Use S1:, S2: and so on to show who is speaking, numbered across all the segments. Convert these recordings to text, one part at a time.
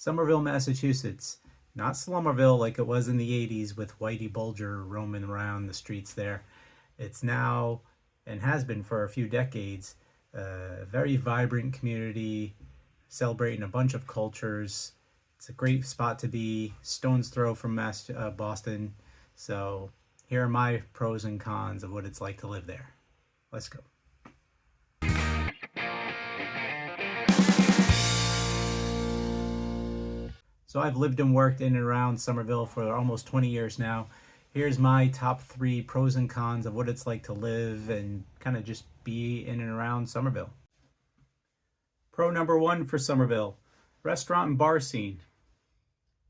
S1: Somerville, Massachusetts. Not Slummerville like it was in the 80s with Whitey Bulger roaming around the streets there. It's now, and has been for a few decades, a very vibrant community celebrating a bunch of cultures. It's a great spot to be, stone's throw from Boston. So here are my pros and cons of what it's like to live there. Let's go. So I've lived and worked in and around Somerville for almost 20 years now. Here's my top 3 pros and cons of what it's like to live and kind of just be in and around Somerville. Pro number 1 for Somerville, restaurant and bar scene.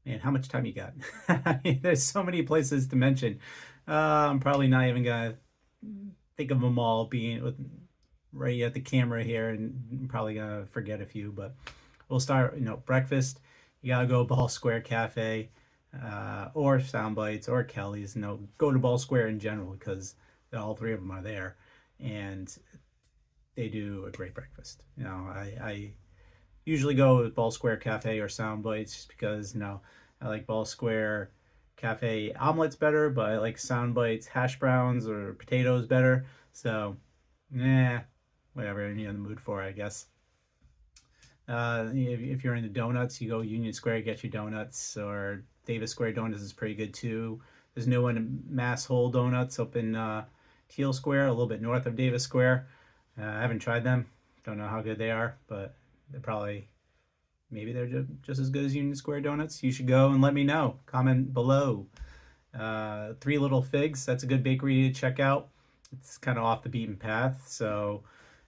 S1: Man, how much time you got? I mean, there's so many places to mention. I'm probably not even gonna think of them all being right at the camera here, and I'm probably gonna forget a few, but we'll start, breakfast. You gotta go Ball Square Cafe, or Soundbites, or Kelly's. Go to Ball Square in general because all 3 of them are there, and they do a great breakfast. I usually go with Ball Square Cafe or Soundbites just because, I like Ball Square Cafe omelets better, but I like Soundbites hash browns or potatoes better. So, whatever you're in the mood for, I guess. If you're into donuts, you go Union Square, get your donuts, or Davis Square Donuts is pretty good too. There's a new one, Mass Whole Donuts, up in Teal Square, a little bit north of Davis Square. I haven't tried them. Don't know how good they are, but maybe they're just as good as Union Square Donuts. You should go and let me know. Comment below. 3 Little Figs, that's a good bakery to check out. It's kind of off the beaten path, so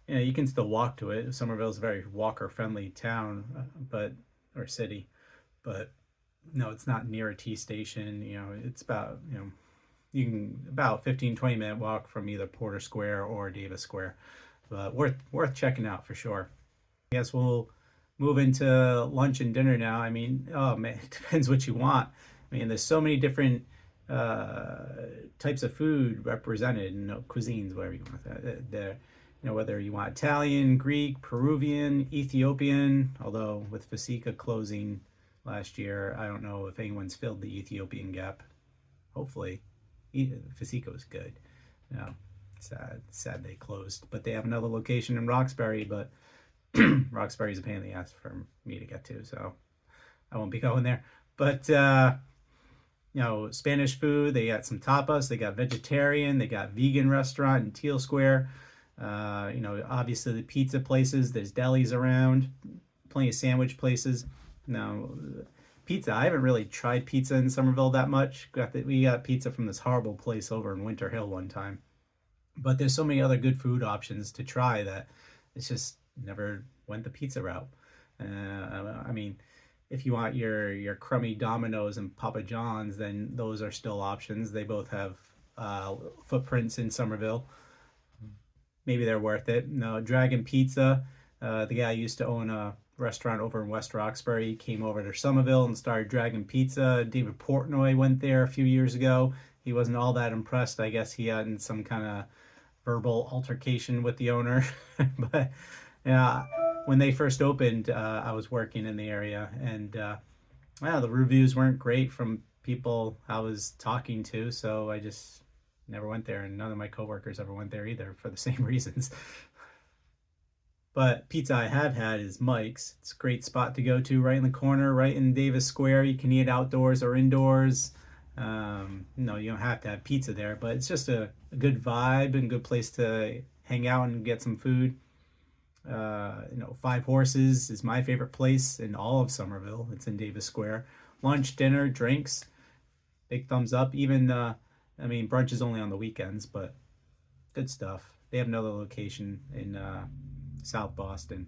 S1: you can still walk to it. Somerville's a very walker-friendly town, or city, but no, it's not near a T station. It's about, you can about 15-20 minute walk from either Porter Square or Davis Square, but worth checking out for sure. I guess we'll move into lunch and dinner now. I mean, oh man, it depends what you want. I mean, there's so many different types of food represented, cuisines, whatever you want. Whether you want Italian, Greek, Peruvian, Ethiopian, although with Fasika closing last year, I don't know if anyone's filled the Ethiopian gap. Hopefully. Fasika was good. Sad they closed. But they have another location in Roxbury, but Roxbury's a pain in the ass for me to get to, so I won't be going there. But Spanish food, they got some tapas, they got vegetarian, they got vegan restaurant in Teal Square. Obviously the pizza places, there's delis around, plenty of sandwich places. Now, pizza, I haven't really tried pizza in Somerville that much. We got pizza from this horrible place over in Winter Hill one time. But there's so many other good food options to try that it's just never went the pizza route. I mean, if you want your crummy Domino's and Papa John's, then those are still options. They both have footprints in Somerville. Maybe they're worth it. No, Dragon Pizza, the guy used to own a restaurant over in West Roxbury, came over to Somerville and started Dragon Pizza. David Portnoy went there a few years ago. He wasn't all that impressed. I guess he had some kind of verbal altercation with the owner. But yeah, when they first opened, I was working in the area, and the reviews weren't great from people I was talking to, so I just never went there, and none of my coworkers ever went there either for the same reasons. But pizza I have had is Mike's. It's a great spot to go to, right in the corner, right in Davis Square. You can eat outdoors or indoors. You don't have to have pizza there, but it's just a good vibe and good place to hang out and get some food. 5 Horses is my favorite place in all of Somerville. It's in Davis Square. Lunch, dinner, drinks, big thumbs up. Even brunch is only on the weekends, but good stuff. They have another location in South Boston.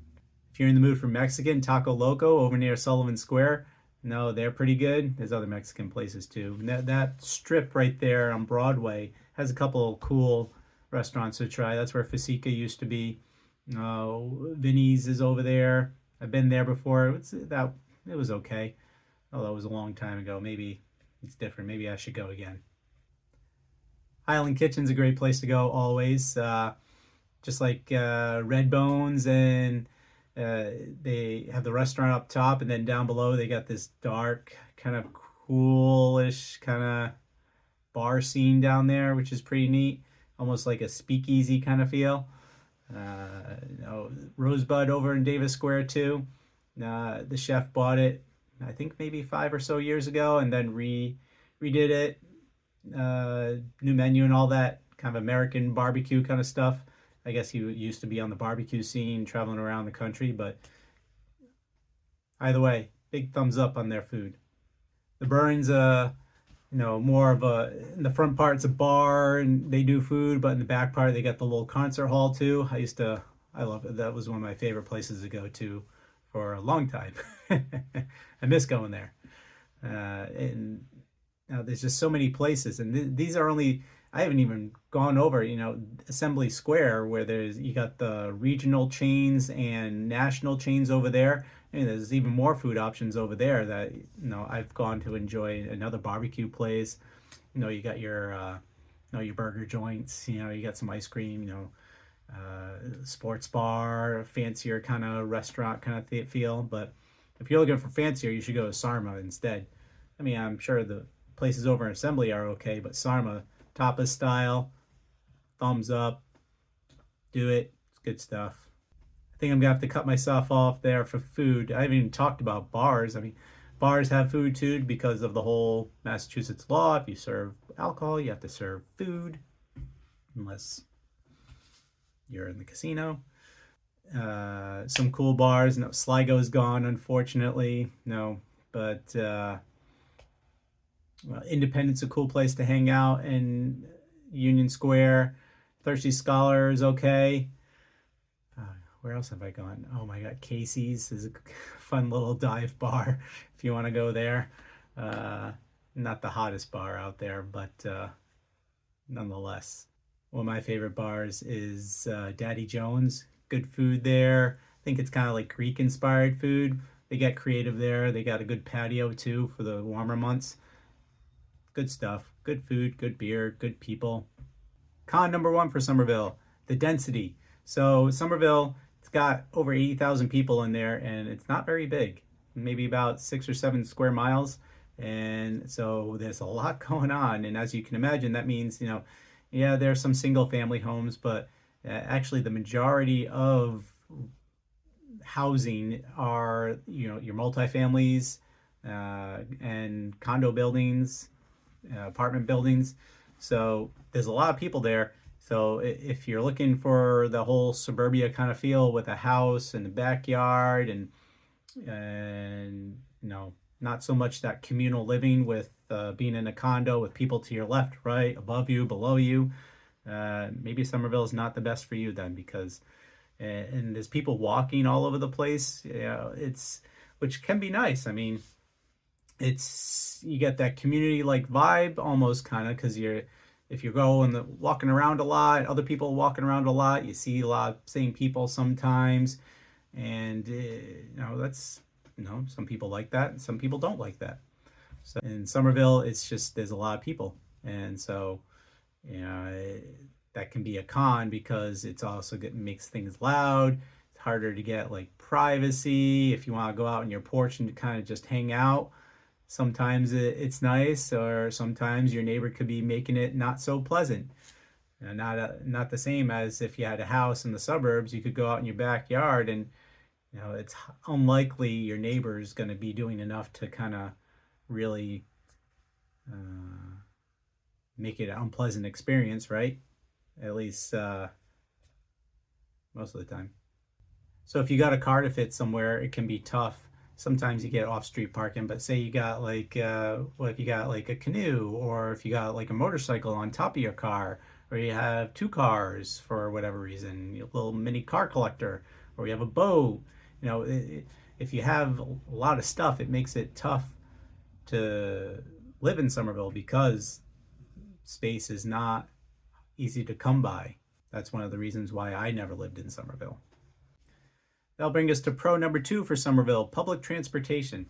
S1: If you're in the mood for Mexican, Taco Loco over near Sullivan Square, no, they're pretty good. There's other Mexican places too. That strip right there on Broadway has a couple of cool restaurants to try. That's where Fasika used to be. Vinny's is over there. I've been there before. It was okay, although it was a long time ago. Maybe it's different. Maybe I should go again. Highland Kitchen's a great place to go always. Just like Red Bones and They have the restaurant up top, and then down below they got this dark, kind of coolish kind of bar scene down there, which is pretty neat, almost like a speakeasy kind of feel. Rosebud over in Davis Square too. The chef bought it, I think maybe 5 or so years ago, and then redid it, new menu and all that kind of American barbecue kind of stuff. I guess he used to be on the barbecue scene, traveling around the country, but either way, big thumbs up on their food. The Burns, more of a, in the front part it's a bar and they do food, but in the back part they got the little concert hall too. I love it. That was one of my favorite places to go to for a long time. I miss going there. And now there's just so many places, and these are only, I haven't even gone over, Assembly Square, where you got the regional chains and national chains over there. And there's even more food options over there that, I've gone to enjoy. Another barbecue place. You got your burger joints. You got some ice cream. Sports bar, fancier kind of restaurant kind of feel. But if you're looking for fancier, you should go to Sarma instead. I mean, I'm sure the places over in Assembly are okay, but Sarma, tapas style, thumbs up, do it. It's good stuff. I think I'm gonna have to cut myself off there for food. I haven't even talked about bars. I mean, bars have food too because of the whole Massachusetts law. If you serve alcohol, you have to serve food, unless you're in the casino. Some cool bars. No, Sligo's gone, unfortunately. No, but Independent's a cool place to hang out in Union Square. Thirsty Scholar is okay. Where else have I gone? Oh my God, Casey's is a fun little dive bar if you want to go there. Not the hottest bar out there, but nonetheless. One of my favorite bars is Daddy Jones. Good food there. I think it's kind of like Greek-inspired food. They get creative there. They got a good patio too for the warmer months. Good stuff. Good food, good beer, good people. Con number one for Somerville, the density. So Somerville, it's got over 80,000 people in there, and it's not very big, maybe about 6 or 7 square miles. And so there's a lot going on. And as you can imagine, that means, there are some single family homes, but actually the majority of housing are, your multifamilies and condo buildings, apartment buildings. So there's a lot of people there. So if you're looking for the whole suburbia kind of feel with a house and a backyard and not so much that communal living with being in a condo with people to your left, right, above you, below you, maybe Somerville is not the best for you then, because and there's people walking all over the place. Which can be nice. I mean, you get that community like vibe almost kind of, because if you go and walking around a lot, other people walking around a lot, you see a lot of same people sometimes, and that's some people like that and some people don't like that. So in Somerville, it's just there's a lot of people, and so that can be a con because it's also makes things loud. It's harder to get like privacy if you want to go out on your porch and kind of just hang out. Sometimes it's nice, or sometimes your neighbor could be making it not so pleasant. Not the same as if you had a house in the suburbs. You could go out in your backyard, and it's unlikely your neighbor is going to be doing enough to kind of really make it an unpleasant experience, right? At least most of the time. So if you got a car to fit somewhere, it can be tough. Sometimes you get off-street parking, but say you got like, if you got like a canoe, or if you got like a motorcycle on top of your car, or you have 2 cars for whatever reason, a little mini car collector, or you have a boat, if you have a lot of stuff, it makes it tough to live in Somerville because space is not easy to come by. That's one of the reasons why I never lived in Somerville. That'll bring us to pro number 2 for Somerville, public transportation.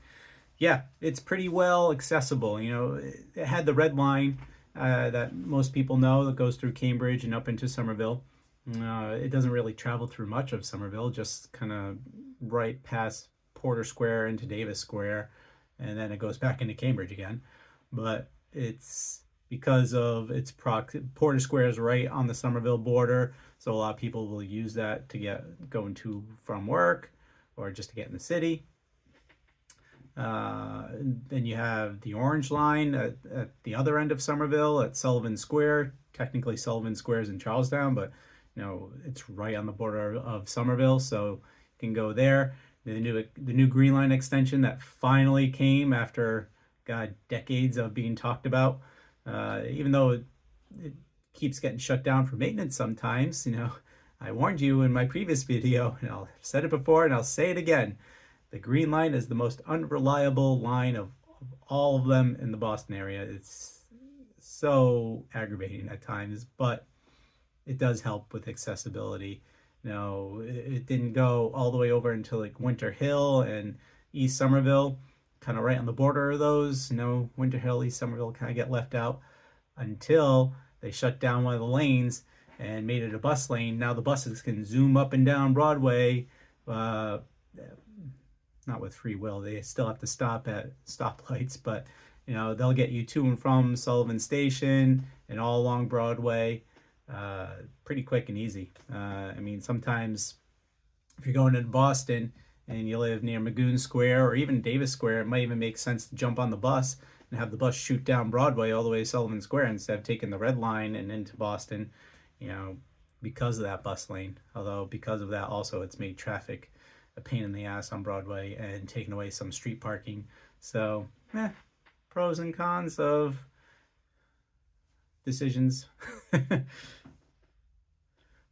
S1: Yeah, it's pretty well accessible. It had the red line that most people know that goes through Cambridge and up into Somerville. It doesn't really travel through much of Somerville, just kind of right past Porter Square into Davis Square, and then it goes back into Cambridge again. But it's because of its Porter Square is right on the Somerville border, so a lot of people will use that to get going to from work or just to get in the city. Then you have the Orange Line at the other end of Somerville at Sullivan Square. Technically, Sullivan Square is in Charlestown, but it's right on the border of Somerville, so you can go there. The new Green Line extension that finally came after decades of being talked about, even though it keeps getting shut down for maintenance sometimes. I warned you in my previous video, and I've said it before and I'll say it again. The Green Line is the most unreliable line of all of them in the Boston area. It's so aggravating at times, but it does help with accessibility. It didn't go all the way over into like Winter Hill and East Somerville, kind of right on the border of those. Winter Hill, East Somerville kind of get left out until they shut down one of the lanes and made it a bus lane. Now the buses can zoom up and down Broadway, not with free will. They still have to stop at stoplights, but they'll get you to and from Sullivan Station and all along Broadway pretty quick and easy. Sometimes if you're going into Boston and you live near Magoon Square or even Davis Square, it might even make sense to jump on the bus and have the bus shoot down Broadway all the way to Sullivan Square instead of taking the red line and into Boston, because of that bus lane. Although because of that also it's made traffic a pain in the ass on Broadway and taken away some street parking. So, pros and cons of decisions.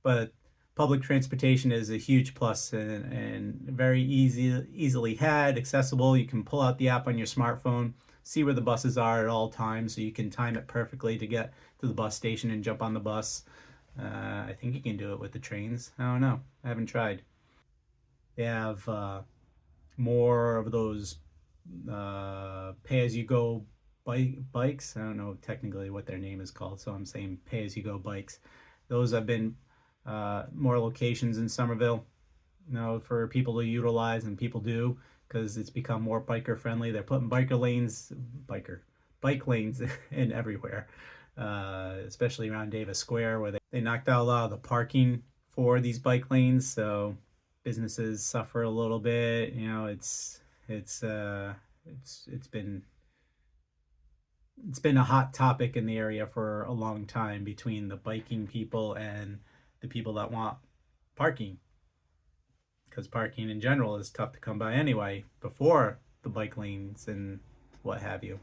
S1: But public transportation is a huge plus and very easily had, accessible. You can pull out the app on your smartphone, see where the buses are at all times, so you can time it perfectly to get to the bus station and jump on the bus. I think you can do it with the trains. I don't know. I haven't tried. They have more of those pay-as-you-go bikes. I don't know technically what their name is called, so I'm saying pay-as-you-go bikes. Those have been more locations in Somerville, for people to utilize, and people do, because it's become more biker friendly. They're putting bike lanes in everywhere, especially around Davis Square, where they knocked out a lot of the parking for these bike lanes, so businesses suffer a little bit. It's been a hot topic in the area for a long time between the biking people and the people that want parking, because parking in general is tough to come by anyway before the bike lanes and what have you.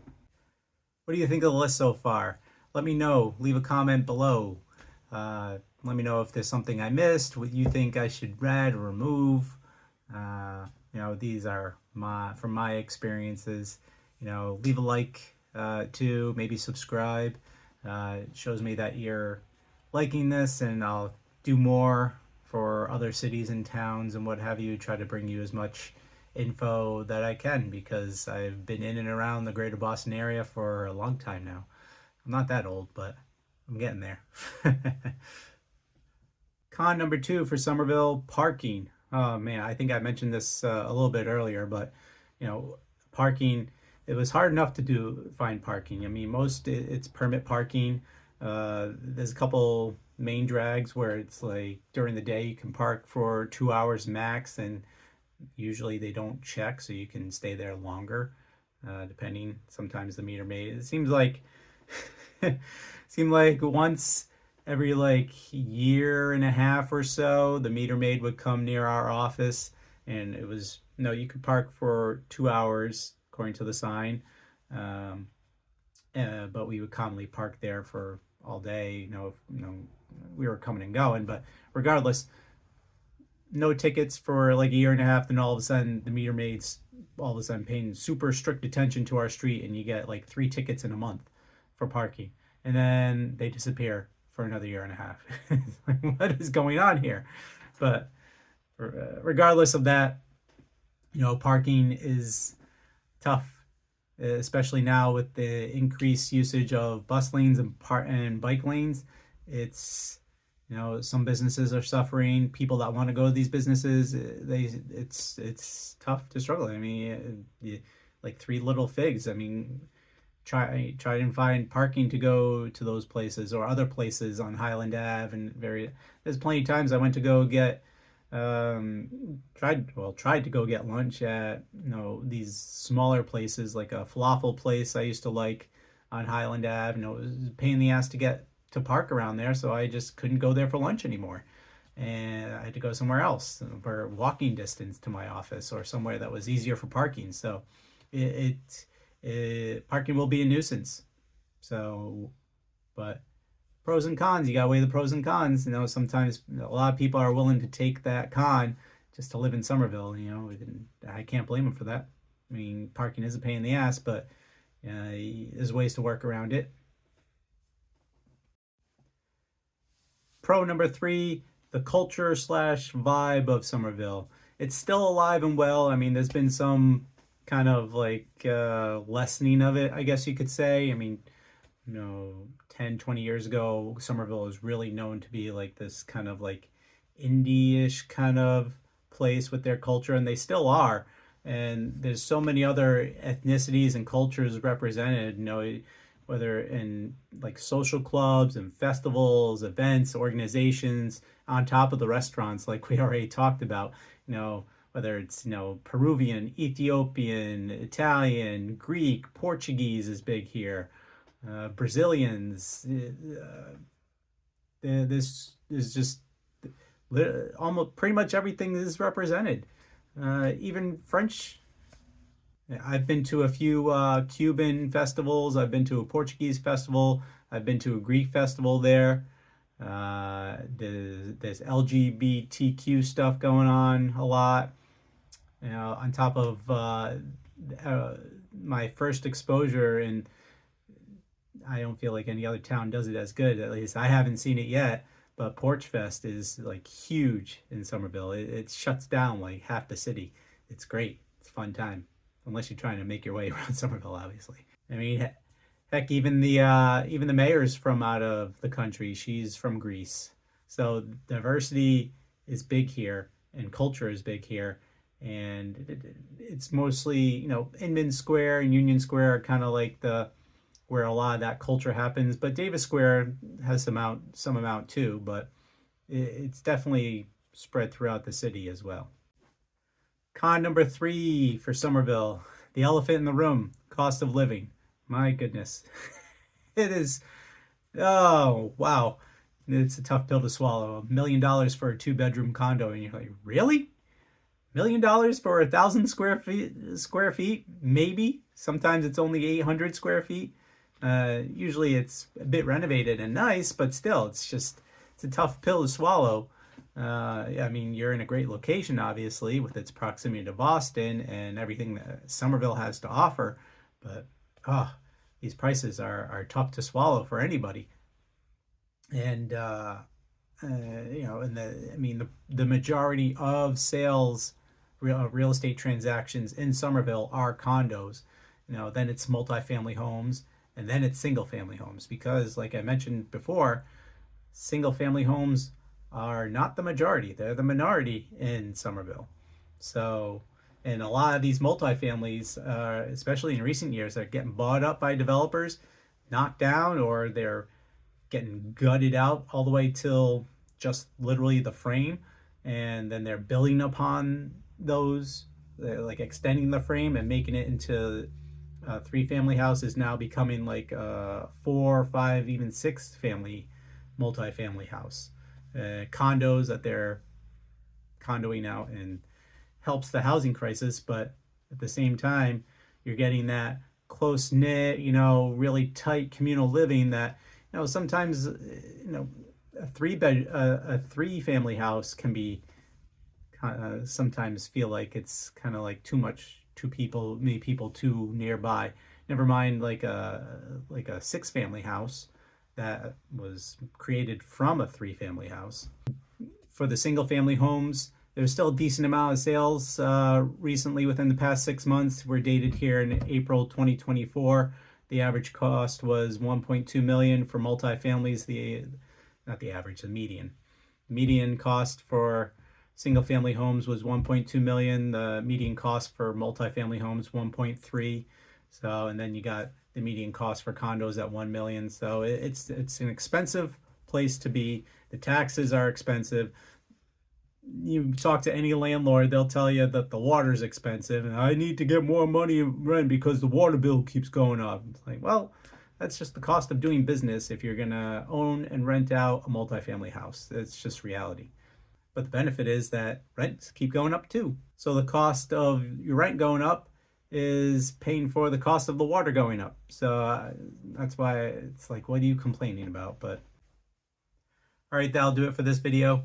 S1: What do you think of the list so far? Let me know. Leave a comment below. Let me know if there's something I missed, what you think I should add or remove. These are from my experiences. Leave a like too, maybe subscribe. It shows me that you're liking this, and I'll do more for other cities and towns and what have you, try to bring you as much info that I can, because I've been in and around the greater Boston area for a long time now. I'm not that old, but I'm getting there. Con number 2 for Somerville, parking. Oh man, I think I mentioned this a little bit earlier, but parking, it was hard enough to find parking. Most it's permit parking. There's a couple main drags where it's like during the day you can park for 2 hours max, and usually they don't check, so you can stay there longer, depending. Sometimes the meter maid, it seems like once every year and a half or so, the meter maid would come near our office, and it was you could park for 2 hours according to the sign, but we would commonly park there for all day. We were coming and going, but regardless, no tickets for a year and a half. Then all of a sudden, the meter maids all of a sudden paying super strict attention to our street, and you get 3 tickets in a month for parking, and then they disappear for another year and a half. What is going on here? But regardless of that, parking is tough, especially now with the increased usage of bus lanes and bike lanes. It's You know, some businesses are suffering. People that want to go to these businesses, it's tough to struggle. I mean, like Three Little Figs. I mean, try and find parking to go to those places or other places on Highland Ave and there's plenty of times I went to go get tried to go get lunch at these smaller places like a falafel place I used to like on Highland Ave. It was a pain in the ass to get to park around there, so I just couldn't go there for lunch anymore. And I had to go somewhere else for walking distance to my office or somewhere that was easier for parking. So parking will be a nuisance. So, but pros and cons, you gotta weigh the pros and cons. Sometimes a lot of people are willing to take that con just to live in Somerville. I can't blame them for that. I mean, parking is a pain in the ass, but there's ways to work around it. Pro number 3, the culture / vibe of Somerville. It's still alive and well. I mean, there's been some kind of like lessening of it, I guess you could say. I mean, 10, 20 years ago, Somerville was really known to be like this kind of like indie-ish kind of place with their culture, and they still are. And there's so many other ethnicities and cultures represented, whether in like social clubs and festivals, events, organizations, on top of the restaurants like we already talked about, whether it's, Peruvian, Ethiopian, Italian, Greek, Portuguese is big here, Brazilians. This is just almost pretty much everything is represented. Even French. I've been to a few Cuban festivals. I've been to a Portuguese festival. I've been to a Greek festival there. There's LGBTQ stuff going on a lot. On top of my first exposure, and I don't feel like any other town does it as good. At least I haven't seen it yet. But Porch Fest is like huge in Somerville. It shuts down like half the city. It's great. It's a fun time. Unless you're trying to make your way around Somerville, obviously. I mean, heck, even the mayor's from out of the country. She's from Greece. So diversity is big here, and culture is big here. And it's mostly, Inman Square and Union Square are kind of like where a lot of that culture happens. But Davis Square has some amount too, but it's definitely spread throughout the city as well. Con number 3 for Somerville, the elephant in the room, cost of living. My goodness. It is, oh, wow. It's a tough pill to swallow. $1 million for a 2-bedroom condo, and you're like, really? $1 million for 1,000 square feet? Maybe. Sometimes it's only 800 square feet. Usually it's a bit renovated and nice, but still, it's a tough pill to swallow. I mean, you're in a great location, obviously, with its proximity to Boston and everything that Somerville has to offer. But, these prices are tough to swallow for anybody. And, the majority of sales, real estate transactions in Somerville are condos. Then it's multifamily homes, and then it's single family homes, because like I mentioned before, single family homes are not the majority. They're the minority in Somerville. So, and a lot of these multifamilies, especially in recent years, are getting bought up by developers, knocked down, or they're getting gutted out all the way till just literally the frame. And then they're building upon those, like extending the frame and making it into a 3-family house is now becoming like a 4, 5, even 6-family multifamily house. Condos that they're condoing out, and helps the housing crisis, but at the same time, you're getting that close knit, really tight communal living that, sometimes, a 3-family house can be sometimes feel like it's kind of like too much, many people too nearby. Never mind like a 6-family house that was created from a 3-family house. For the single family homes, there's still a decent amount of sales recently within the past 6 months. We're dated here in April 2024. The average cost was $1.2 million for multifamilies. Not the average, the median. Median cost for single family homes was 1.2 million. The median cost for multifamily homes 1.3. So, and then you got the median cost for condos at 1 million. So it's an expensive place to be. The taxes are expensive. You talk to any landlord, they'll tell you that the water's expensive and I need to get more money in rent because the water bill keeps going up. It's like, well, that's just the cost of doing business if you're gonna own and rent out a multifamily house. It's just reality. But the benefit is that rents keep going up too. So the cost of your rent going up is paying for the cost of the water going up. So that's why it's like, what are you complaining about? But all right, that'll do it for this video.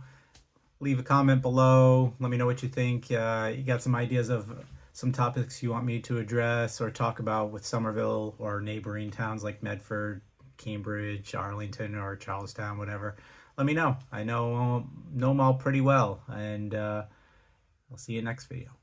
S1: Leave a comment below. Let me know what you think. You got some ideas of some topics you want me to address or talk about with Somerville or neighboring towns like Medford, Cambridge, Arlington, or Charlestown, whatever. Let me know. I know them all pretty well. And I'll see you next video.